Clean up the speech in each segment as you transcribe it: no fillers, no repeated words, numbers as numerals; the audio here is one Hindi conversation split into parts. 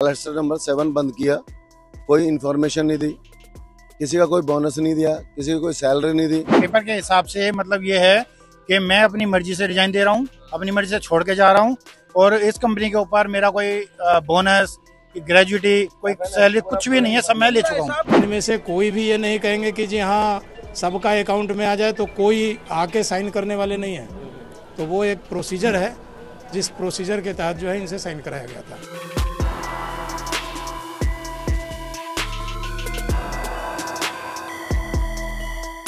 क्लस्टर नंबर 7 बंद किया, कोई इन्फॉर्मेशन नहीं दी, किसी का कोई बोनस नहीं दिया, किसी को कोई सैलरी नहीं दी। पेपर के हिसाब से मतलब ये है कि मैं अपनी मर्जी से रिजाइन दे रहा हूँ, अपनी मर्जी से छोड़ के जा रहा हूँ और इस कंपनी के ऊपर मेरा कोई बोनस, ग्रेजुटी, कोई सैलरी कुछ भी नहीं है, सब मैं ले चुका हूँ। इनमें से कोई भी ये नहीं कहेंगे कि जी हाँ सबका अकाउंट में आ जाए, तो कोई आके साइन करने वाले नहीं है। तो वो एक प्रोसीजर है, जिस प्रोसीजर के तहत जो है इनसे साइन कराया गया था।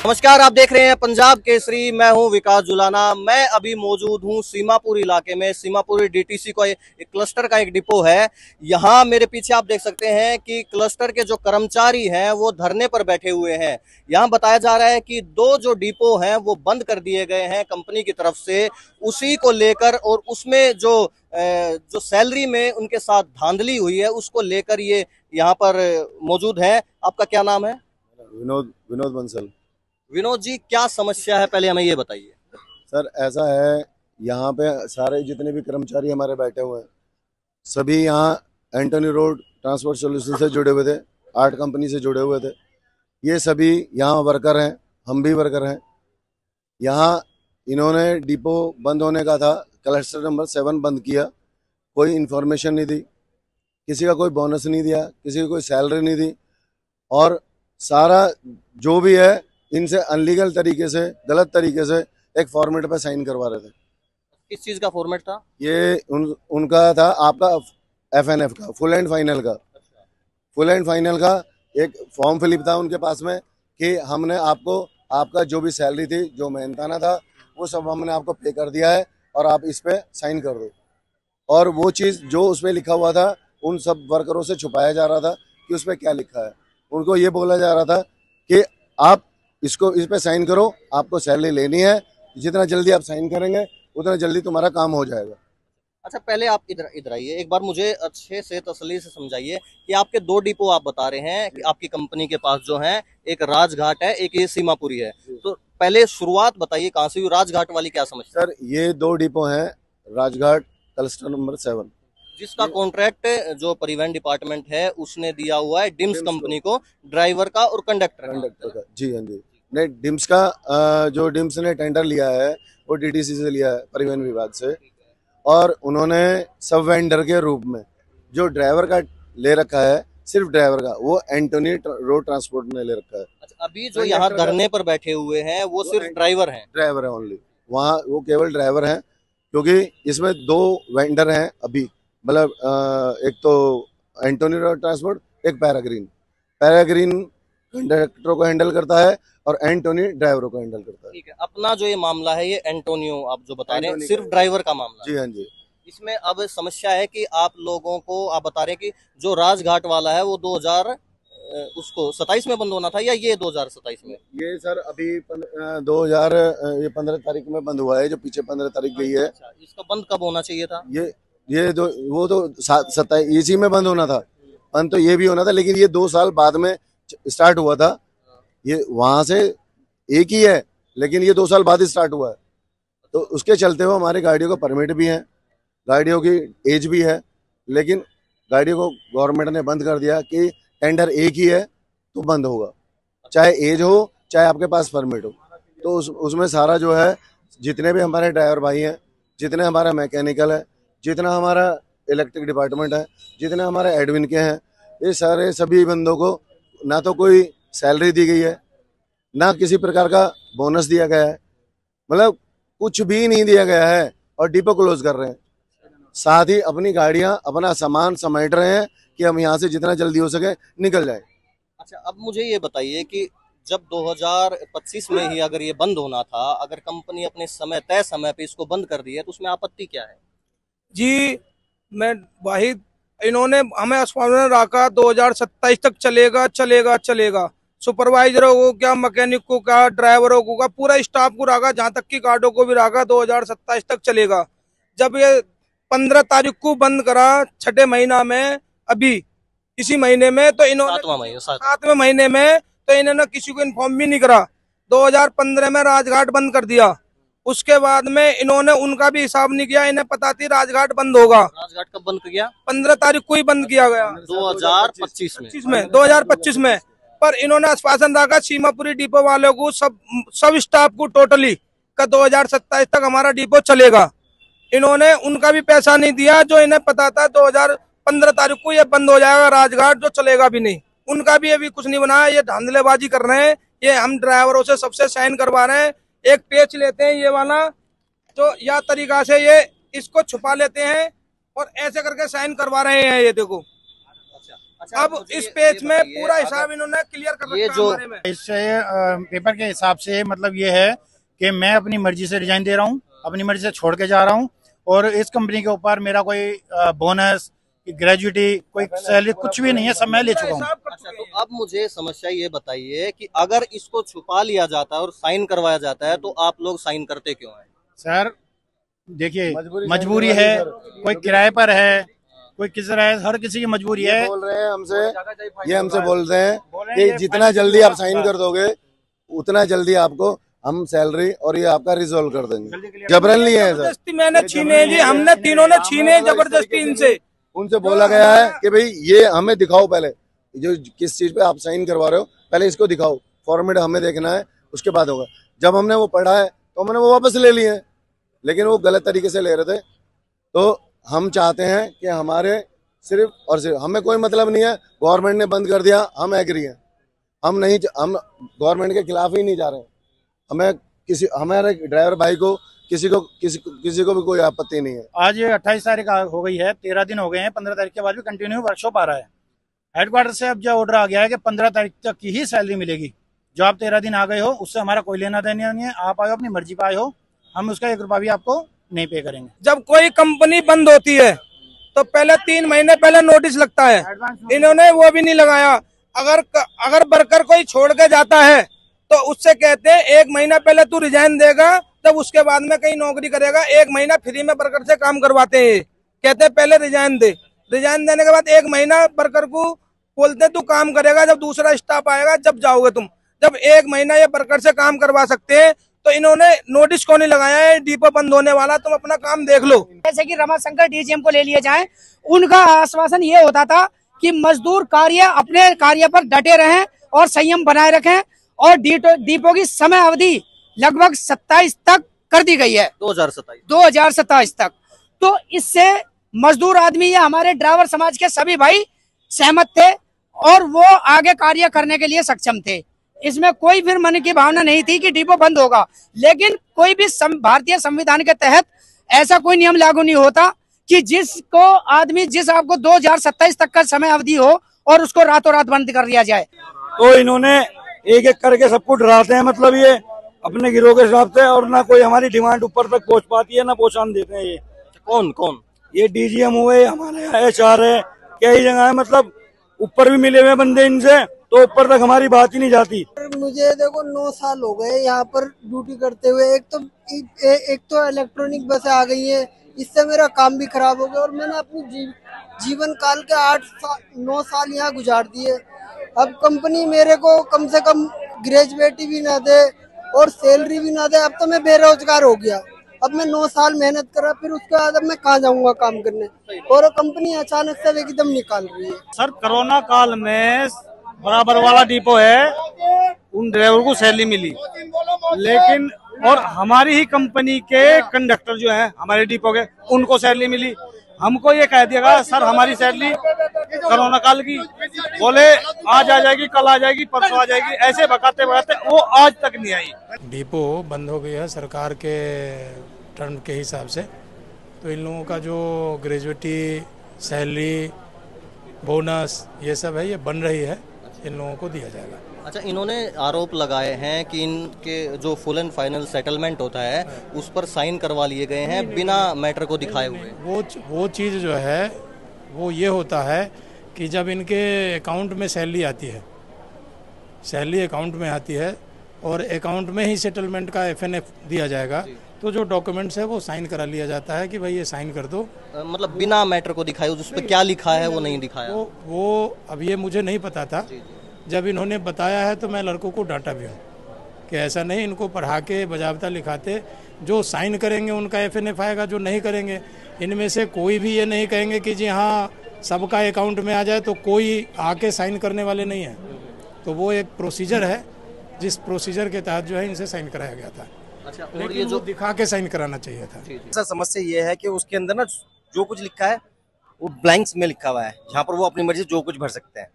नमस्कार, आप देख रहे हैं पंजाब केसरी। मैं हूं विकास जुलाना। मैं अभी मौजूद हूं सीमापुर इलाके में। सीमापुर डीटीसी का एक क्लस्टर का एक डिपो है। यहां मेरे पीछे आप देख सकते हैं कि क्लस्टर के जो कर्मचारी हैं वो धरने पर बैठे हुए हैं। यहां बताया जा रहा है कि दो जो डिपो हैं वो बंद कर दिए गए हैं कंपनी की तरफ से, उसी को लेकर और उसमें जो सैलरी में उनके साथ धांधली हुई है उसको लेकर ये यहाँ पर मौजूद है। आपका क्या नाम है? विनोद बंसल। विनोद जी, क्या समस्या है, पहले हमें ये बताइए। सर ऐसा है, यहाँ पे सारे जितने भी कर्मचारी हमारे बैठे हुए हैं, सभी यहाँ एंटोनी रोड ट्रांसपोर्ट सोल्यूशन से जुड़े हुए थे, आर्ट कंपनी से जुड़े हुए थे। ये सभी यहाँ वर्कर हैं, हम भी वर्कर हैं। यहाँ इन्होंने डिपो बंद होने का था, क्लस्टर नंबर 7 बंद किया, कोई इन्फॉर्मेशन नहीं दी, किसी का कोई बोनस नहीं दिया, किसी की कोई सैलरी नहीं दी, और सारा जो भी है इनसे अनलीगल तरीके से, गलत तरीके से एक फॉर्मेट पे साइन करवा रहे थे। किस चीज का फॉर्मेट था ये? उनका था आपका FNF का, फुल एंड फाइनल का। फुल एंड फाइनल का एक फॉर्म फिलिप था उनके पास में कि हमने आपको, आपका जो भी सैलरी थी, जो मेहनताना था, वो सब हमने आपको पे कर दिया है और आप इस पे साइन कर दो। और वो चीज़ जो उस पर लिखा हुआ था उन सब वर्करों से छुपाया जा रहा था कि उस पर क्या लिखा है। उनको ये बोला जा रहा था कि आप इस पे साइन करो, आपको सैलरी लेनी है, जितना जल्दी आप साइन करेंगे उतना जल्दी तुम्हारा काम हो जाएगा। अच्छा, पहले आप इधर आइए, एक बार मुझे अच्छे से तसल्ली से समझाइए कि आपके दो डिपो आप बता रहे हैं कि आपकी कंपनी के पास जो है, एक राजघाट है, एक ये सीमापुरी है। तो पहले शुरुआत बताइए कहाँ से हुई, राजघाट वाली क्या समस्या? सर ये दो डिपो हैं, राजघाट क्लस्टर नंबर 7, जिसका कॉन्ट्रैक्ट जो परिवहन डिपार्टमेंट है उसने दिया हुआ है डिम्स कंपनी को, ड्राइवर का और कंडक्टर का। जी हाँ जी, नहीं, डिम्स का जो डिम्स ने टेंडर लिया है वो DTC से लिया है, परिवहन विभाग से, और उन्होंने सब वेंडर के रूप में जो ड्राइवर का ले रखा है, सिर्फ ड्राइवर का, वो एंटोनी रोड ट्रांसपोर्ट ने ले रखा है। अच्छा, अभी जो यहाँ धरने पर बैठे हुए हैं वो सिर्फ ड्राइवर हैं? ड्राइवर है ओनली, वहाँ वो केवल ड्राइवर हैं, क्योंकि इसमें दो वेंडर हैं अभी, मतलब एक तो एंटोनी रोड ट्रांसपोर्ट, एक पैराग्रीन कंडक्टरों को हैंडल करता है और एंटोनी ड्राइवरों को हैंडल करता है। ठीक है, अपना जो ये मामला है, ये एंटोनियो आप जो बता रहे हैं, सिर्फ ड्राइवर का मामला। जी हाँ जी। इसमें अब समस्या है कि आप लोगों को, आप बता रहे हैं कि जो राजघाट वाला है वो 2027 में बंद होना था, या ये 2027 में? ये सर अभी 15 तारीख में बंद हुआ है, जो पीछे 15 तारीख गई है। अच्छा, इसका बंद कब होना चाहिए था? ये वो तो 27 इसी में बंद होना था, बंद तो ये भी होना था, लेकिन ये 2 साल बाद में स्टार्ट हुआ था। ये वहां से एक ही है, लेकिन ये 2 साल बाद स्टार्ट हुआ है, तो उसके चलते हुए हमारी गाड़ियों का परमिट भी है, गाड़ियों की एज भी है, लेकिन गाड़ियों को गवर्नमेंट ने बंद कर दिया कि टेंडर एक ही है तो बंद होगा, चाहे एज हो चाहे आपके पास परमिट हो। तो उसमें सारा जो है, जितने भी हमारे ड्राइवर भाई हैं, जितने हमारा मैकेनिकल है, जितना हमारा इलेक्ट्रिक डिपार्टमेंट है, जितने हमारे एडमिन के हैं, ये सारे सभी बंदों को ना तो कोई सैलरी दी गई है, ना किसी प्रकार का बोनस दिया गया है, मतलब कुछ भी नहीं दिया गया है, और डिपो क्लोज कर रहे हैं। साथ ही अपनी गाड़ियां, अपना सामान समेट रहे हैं कि हम यहाँ से जितना जल्दी हो सके निकल जाए। अच्छा, अब मुझे ये बताइए कि जब 2025 में ही अगर ये बंद होना था, अगर कंपनी अपने तय समय पे इसको बंद कर दी है, तो उसमें आपत्ति क्या है? जी, मैं वाहिद, इन्होंने हमें आश्वासन रखा 2027 तक चलेगा। सुपरवाइजरों को क्या, मैकेनिक को क्या, ड्राइवरों को क्या, पूरा स्टाफ को रखा, जहां तक की गार्डों को भी रखा, 2027 तक चलेगा। जब ये 15 तारीख को बंद करा, 6ठे महीना में, अभी इसी महीने में, तो इन्होंने 7वें महीने में, तो इन्होंने किसी को इन्फॉर्म भी नहीं करा। 2015 में राजघाट बंद कर दिया, उसके बाद में इन्होंने उनका भी हिसाब नहीं किया। इन्हें पता थी राजघाट बंद होगा। राजघाट कब बंद किया? 15 तारीख को ही बंद किया गया 2025 में। 2025 में। पर इन्होंने आश्वासन रखा सीमापुरी डिपो वालों को, सब स्टाफ को टोटली का 2027 तक हमारा डिपो चलेगा। इन्होंने उनका भी पैसा नहीं दिया। जो इन्हें पता था 2015 तारीख को ये बंद हो जाएगा राजघाट, जो चलेगा भी नहीं। उनका भी अभी कुछ नहीं बनाया। ये धांधलेबाजी कर रहे हैं। ये हम ड्राइवरों से सबसे साइन करवा रहे हैं। एक पेच लेते हैं ये वाला, तो या तरीका से ये इसको छुपा लेते हैं और ऐसे करके साइन करवा रहे हैं। ये देखो, अच्छा, अब इस पेज में पूरा हिसाब इन्होंने क्लियर कर रखा है हमारे में। इससे पेपर के हिसाब से मतलब ये है कि मैं अपनी मर्जी से रिजाइन दे रहा हूँ, अपनी मर्जी से छोड़ के जा रहा हूँ, और इस कंपनी के ऊपर मेरा कोई बोनस, ग्रेजुटी, कोई सैलरी कुछ भी नहीं है, सब मैं ले चुका हूँ। अच्छा, तो अब मुझे समस्या ये बताइए कि अगर इसको छुपा लिया जाता है और साइन करवाया जाता है तो आप लोग साइन करते क्यों हैं? सर देखिए, मजबूरी है, कोई किराए पर है, कोई किस तरह है, हर किसी की मजबूरी है। बोल रहे हैं हमसे, ये हमसे बोल रहे हैं कि जितना जल्दी आप साइन कर दोगे उतना जल्दी आपको हम सैलरी और ये आपका रिजोल्व कर देंगे। जबरन लिए है सर, जबरदस्ती मैंने छीने जी, हमने तीनों ने छीने जबरदस्ती इनसे। उनसे बोला गया है कि भाई ये हमें दिखाओ, पहले जो किस चीज पे आप साइन करवा रहे हो पहले इसको दिखाओ, फॉर्मेट हमें देखना है, उसके बाद होगा। जब हमने वो पढ़ा है तो हमने वो वापस ले लिए हैं, लेकिन वो गलत तरीके से ले रहे थे। तो हम चाहते हैं कि हमारे सिर्फ और सिर्फ, हमें कोई मतलब नहीं है गवर्नमेंट ने बंद कर दिया, हम एग्री हैं, हम गवर्नमेंट के खिलाफ ही नहीं जा रहे हैं। हमें हमारे ड्राइवर भाई को किसी को भी कोई आपत्ति नहीं है। आज 28 तारीख हो गई है, 13 दिन हो गए हैं, 15 तारीख के बाद भी कंटिन्यू वर्कशॉप आ रहा है। हेडक्वार्टर से अब जो ऑर्डर आ गया है कि 15 तारीख तक की ही सैलरी मिलेगी। जो आप 13 दिन आ गए हो उससे हमारा कोई लेना देना नहीं है। आप आए हो अपनी मर्जी पे आए हो, हम उसका 1 रुपया भी आपको नहीं पे करेंगे। जब कोई कंपनी बंद होती है तो पहले 3 महीने पहले नोटिस लगता है, इन्होंने वो भी नहीं लगाया। अगर वर्कर कोई छोड़ के जाता है तो उससे कहते हैं 1 महीना पहले तू रिजाइन देगा, तब उसके बाद में कहीं नौकरी करेगा। 1 महीना फ्री में वर्कर से काम करवाते हैं। कहते हैं पहले रिजाइन दे, रिजाइन देने के बाद 1 महीना वर्कर को बोलते तू काम करेगा, जब दूसरा स्टाफ आएगा जब जाओगे तुम। जब 1 महीना ये वर्कर से काम करवा सकते हैं तो इन्होंने नोटिस क्यों नहीं लगाया है? डिपो बंद होने वाला, तुम अपना काम देख लो। जैसे कि रमाशंकर डीजीएम को ले लिए जाएं, उनका आश्वासन ये होता था कि मजदूर अपने कार्य पर डटे रहें और संयम बनाए रखें, और डिपो की समय अवधि लगभग 27 तक कर दी गई है, 2027 तक। तो इससे मजदूर आदमी या हमारे ड्राइवर समाज के सभी भाई सहमत थे और वो आगे कार्य करने के लिए सक्षम थे। इसमें कोई फिर मन की भावना नहीं थी कि डिपो बंद होगा। लेकिन कोई भी भारतीय संविधान के तहत ऐसा कोई नियम लागू नहीं होता कि जिस आपको 2027 तक का समय अवधि हो और उसको रातों रात बंद कर दिया जाए। तो इन्होंने एक एक करके सबको डराते हैं, मतलब ये अपने गिरोह के हिसाब से, और ना कोई हमारी डिमांड ऊपर तक पहुंच पाती है, ना पहुंचान देते हैं। ये कौन? ये डीजीएम हुए, हमारे यहाँ HR है, कई जगह है, मतलब ऊपर भी मिले हुए बंदे इनसे, तो ऊपर तक हमारी बात ही नहीं जाती। मुझे देखो 9 साल हो गए यहाँ पर ड्यूटी करते हुए। एक तो इलेक्ट्रॉनिक बसें आ गई है, इससे मेरा काम भी खराब हो गया, और मैंने अपनी जीवन काल के 9 साल यहाँ गुजार दिए। अब कंपनी मेरे को कम से कम ग्रेजुएटी भी ना दे और सैलरी भी ना दे। अब तो मैं बेरोजगार हो गया। अब मैं 9 साल मेहनत करा, फिर उसके बाद अब मैं कहाँ जाऊंगा काम करने, और कंपनी अचानक से एकदम निकाल रही है। सर कोरोना काल में बराबर वाला डिपो है, उन ड्राइवर को सैलरी मिली, लेकिन और हमारी ही कंपनी के कंडक्टर जो है हमारे डिपो के, उनको सैलरी मिली। हमको ये कह दिया सर हमारी सैलरी कोरोना काल की, बोले आज आ जाएगी, कल आ जाएगी, परसों आ जाएगी, ऐसे बकाते वो आज तक नहीं आई। डिपो बंद हो गई है सरकार के टर्म के हिसाब से, तो इन लोगों का जो ग्रेजुएटी, सैलरी, बोनस ये सब है, ये बन रही है, इन लोगों को दिया जाएगा। अच्छा, इन्होंने आरोप लगाए हैं कि इनके जो फुल एंड फाइनल सेटलमेंट होता है उस पर साइन करवा लिए गए हैं बिना मैटर को दिखाए हुए। वो चीज़ जो है वो ये होता है कि जब इनके अकाउंट में सैलरी आती है, सैलरी अकाउंट में आती है और अकाउंट में ही सेटलमेंट का FNF दिया जाएगा, तो जो डॉक्यूमेंट्स है वो साइन करा लिया जाता है कि भाई ये साइन कर दो। मतलब बिना मैटर को दिखाए, उस पर क्या लिखा है वो नहीं दिखाया। वो अब ये मुझे नहीं पता था, जब इन्होंने बताया है तो मैं लड़कों को डांटा भी हूँ कि ऐसा नहीं, इनको पढ़ा के बजाबता लिखाते, जो साइन करेंगे उनका FNF आएगा, जो नहीं करेंगे इनमें से कोई भी ये नहीं कहेंगे कि जी हाँ सबका अकाउंट में आ जाए, तो कोई आके साइन करने वाले नहीं है। तो वो एक प्रोसीजर है, जिस प्रोसीजर के तहत जो है इनसे साइन कराया गया था। अच्छा, और लेकिन ये जो जो दिखा के साइन कराना चाहिए था। सर समस्या ये है कि उसके अंदर ना जो कुछ लिखा है वो ब्लैंक्स में लिखा हुआ है, जहाँ पर वो अपनी मर्जी से जो कुछ भर सकते हैं।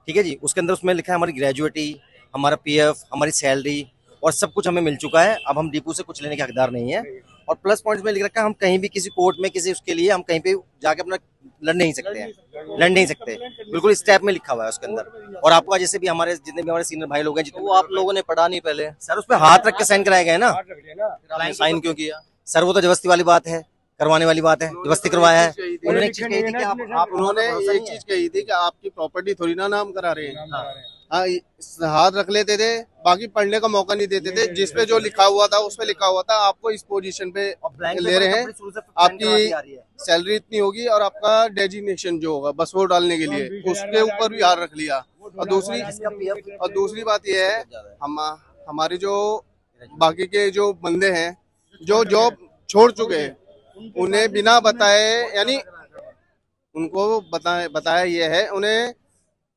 ठीक है जी, उसके अंदर उसमें लिखा है हमारी ग्रेजुएटी, हमारा PF, हमारी सैलरी और सब कुछ हमें मिल चुका है। अब हम डिपो से कुछ लेने के हकदार नहीं है। और प्लस पॉइंट में लिख रखा है हम कहीं भी किसी कोर्ट में किसी उसके लिए हम कहीं पे जाके अपना लड़ नहीं सकते हैं, लड़ नहीं सकते। बिल्कुल इस टाइप में लिखा हुआ है उसके अंदर। और आपको जैसे भी हमारे जितने भी हमारे सीनियर भाई लोग हैं, जितने वो आप लोगों ने पढ़ा नहीं पहले? सर उस पर हाथ रख के साइन कराए गए ना। आपने साइन क्यों किया? सर वो तो जबरदस्ती वाली बात है, करवाने वाली बात है, जबरदस्ती करवाया है। उन्होंने एक चीज कही थी कि उन्होंने ये चीज कही थी कि आपकी प्रॉपर्टी थोड़ी ना नाम करा रहे हैं। हाँ, हाथ रख लेते थे, बाकी पढ़ने का मौका नहीं देते थे। जिसपे जो लिखा हुआ था उस पे लिखा हुआ था आपको इस पोजीशन पे ले रहे हैं, आपकी सैलरी इतनी होगी और आपका डेजिग्नेशन जो होगा बस वो डालने के लिए, उसके ऊपर भी हाथ रख लिया। और दूसरी बात यह है, हमारे जो बाकी के जो बंदे हैं जो जॉब छोड़ चुके हैं, उन्हें बिना बताए, यानी उनको बताया ये है, उन्हें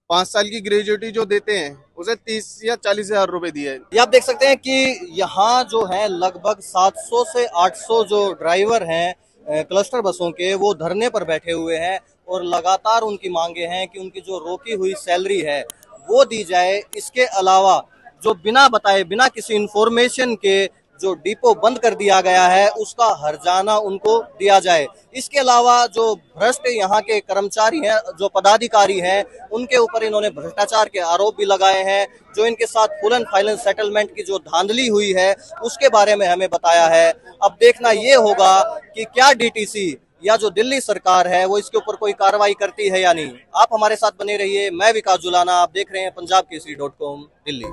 5 साल की ग्रेजुएटी जो देते हैं उसे 30 या 40 हजार रुपए दिए। ये आप देख सकते हैं कि यहाँ जो है लगभग 700 से 800 जो ड्राइवर हैं क्लस्टर बसों के, वो धरने पर बैठे हुए हैं और लगातार उनकी मांगे हैं कि उनकी जो रोकी हुई सैलरी है वो दी जाए। इसके अलावा जो बिना बताए, बिना किसी इंफॉर्मेशन के जो डिपो बंद कर दिया गया है उसका हर्जाना उनको दिया जाए। इसके अलावा जो भ्रष्ट यहाँ के कर्मचारी हैं, जो पदाधिकारी हैं, उनके ऊपर इन्होंने भ्रष्टाचार के आरोप भी लगाए हैं। जो इनके साथ फुल एंड फाइनल सेटलमेंट की जो धांधली हुई है उसके बारे में हमें बताया है। अब देखना ये होगा कि क्या DTC या जो दिल्ली सरकार है वो इसके ऊपर कोई कार्रवाई करती है या नहीं। आप हमारे साथ बने रहिए। मैं विकास जुलाना, आप देख रहे हैं पंजाब केसरी .com दिल्ली।